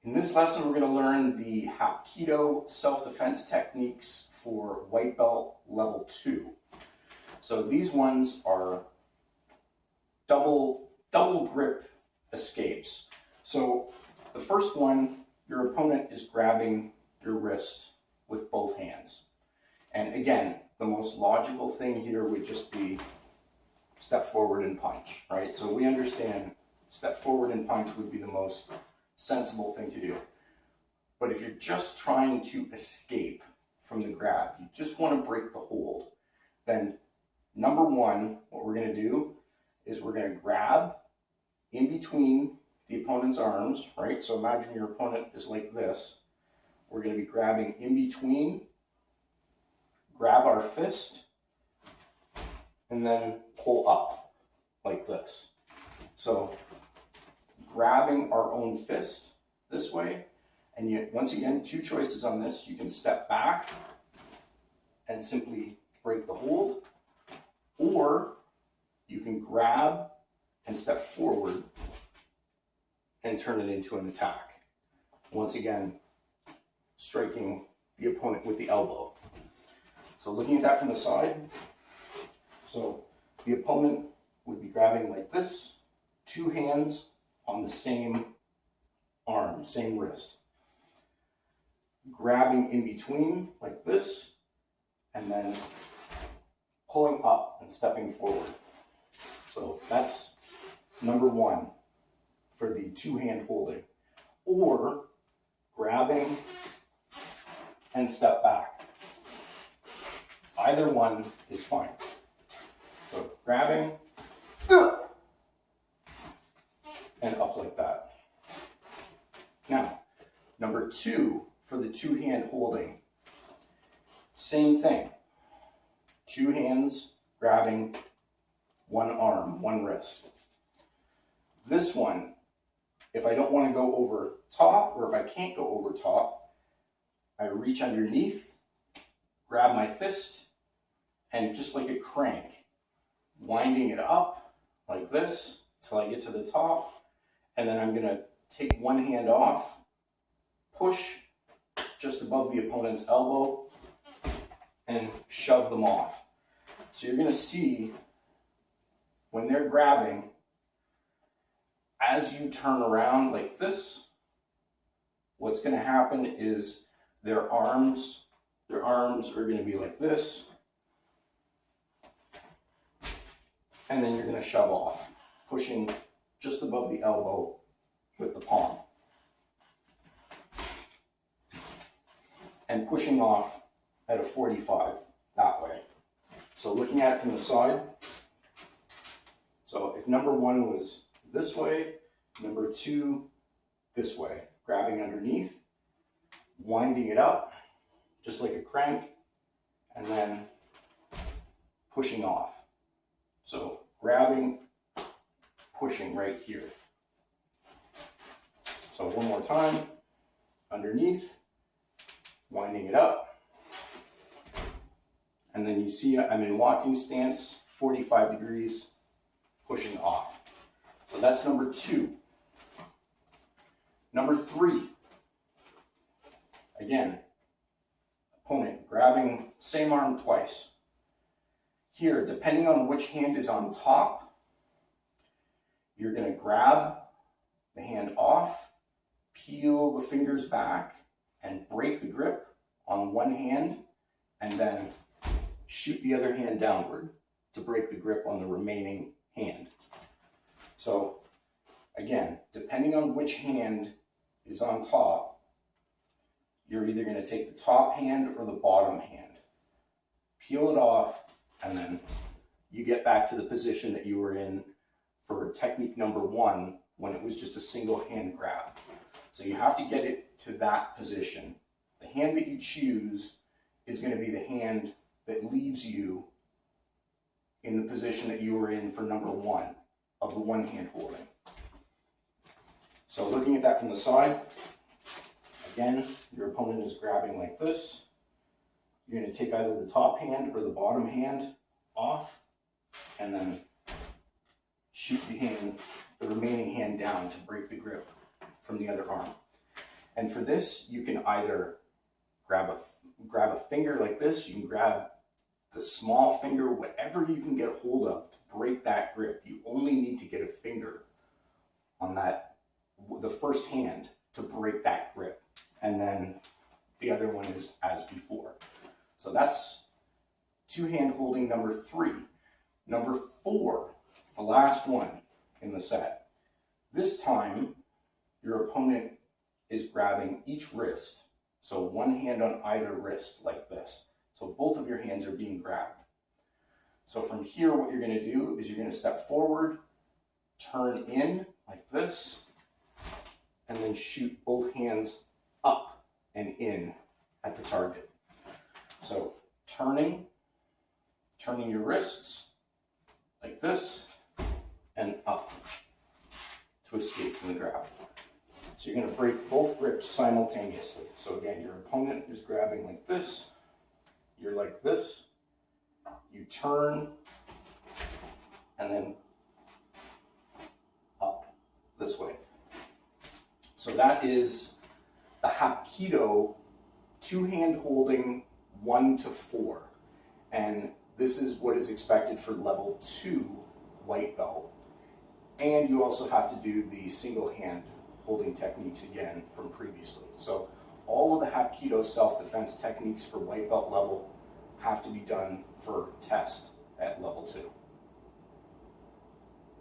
In this lesson, we're going to learn the Hap-Ki-Do self-defense techniques for white belt level 2. So these ones are double grip escapes. So the first one, your opponent is grabbing your wrist with both hands. And again, the most logical thing here would just be step forward and punch, right? So we understand step forward and punch would be the most sensible thing to do. But if you're just trying to escape from the grab, you just want to break the hold, then number one, what we're going to do is we're going to grab in between the opponent's arms, right? So imagine your opponent is like this. We're going to be grabbing in between, grab our fist, and then pull up like this. So grabbing our own fist this way, and yet once again, two choices on this. You can step back and simply break the hold, or you can grab and step forward and turn it into an attack. Once again, striking the opponent with the elbow. So looking at that from the side, so the opponent would be grabbing like this, two hands on the same arm, same wrist. Grabbing in between like this, and then pulling up and stepping forward. So that's number one for the two-hand holding. Or grabbing and step back. Either one is fine. So grabbing and up like that. Now, number two for the two-hand holding. Same thing. Two hands grabbing one arm, one wrist. This one, if I don't want to go over top, or if I can't go over top, I reach underneath, grab my fist, and just like a crank, winding it up like this till I get to the top, and then I'm going to take one hand off, push just above the opponent's elbow, and shove them off. So you're going to see when they're grabbing, as you turn around like this, what's going to happen is their arms are going to be like this, and then you're going to shove off, pushing just above the elbow with the palm, and pushing off at a 45 that way. So looking at it from the side, so if number one was this way, number two this way, grabbing underneath, winding it up just like a crank, and then pushing off. So grabbing, pushing right here. So one more time, underneath, winding it up, and then you see I'm in walking stance, 45 degrees, pushing off. So that's number two. Number three, again, opponent grabbing same arm twice. Here, depending on which hand is on top, you're going to grab the hand off, peel the fingers back, and break the grip on one hand, and then shoot the other hand downward to break the grip on the remaining hand. So again, depending on which hand is on top, you're either going to take the top hand or the bottom hand. Peel it off, and then you get back to the position that you were in for technique number one when it was just a single hand grab. So you have to get it to that position. The hand that you choose is going to be the hand that leaves you in the position that you were in for number one of the one hand holding. So looking at that from the side, again, your opponent is grabbing like this. You're going to take either the top hand or the bottom hand off, and then shoot the remaining hand down to break the grip from the other arm. And for this, you can either grab a finger like this, you can grab the small finger, whatever you can get hold of to break that grip. You only need to get a finger on that, the first hand, to break that grip. And then the other one is as before. So that's two-hand holding number 3. Number 4, the last one in the set. This time, your opponent is grabbing each wrist. So one hand on either wrist like this. So both of your hands are being grabbed. So from here, what you're going to do is you're going to step forward, turn in like this, and then shoot both hands up and in at the target. So turning your wrists like this and up to escape from the grab. So you're going to break both grips simultaneously. So again, your opponent is grabbing like this, you're like this, you turn, and then up this way. So that is the Hapki-Do, two-hand holding 1 to 4. And this is what is expected for level 2 white belt. And you also have to do the single hand holding techniques again from previously. So all of the Hapki-Do self-defense techniques for white belt level have to be done for test at level 2.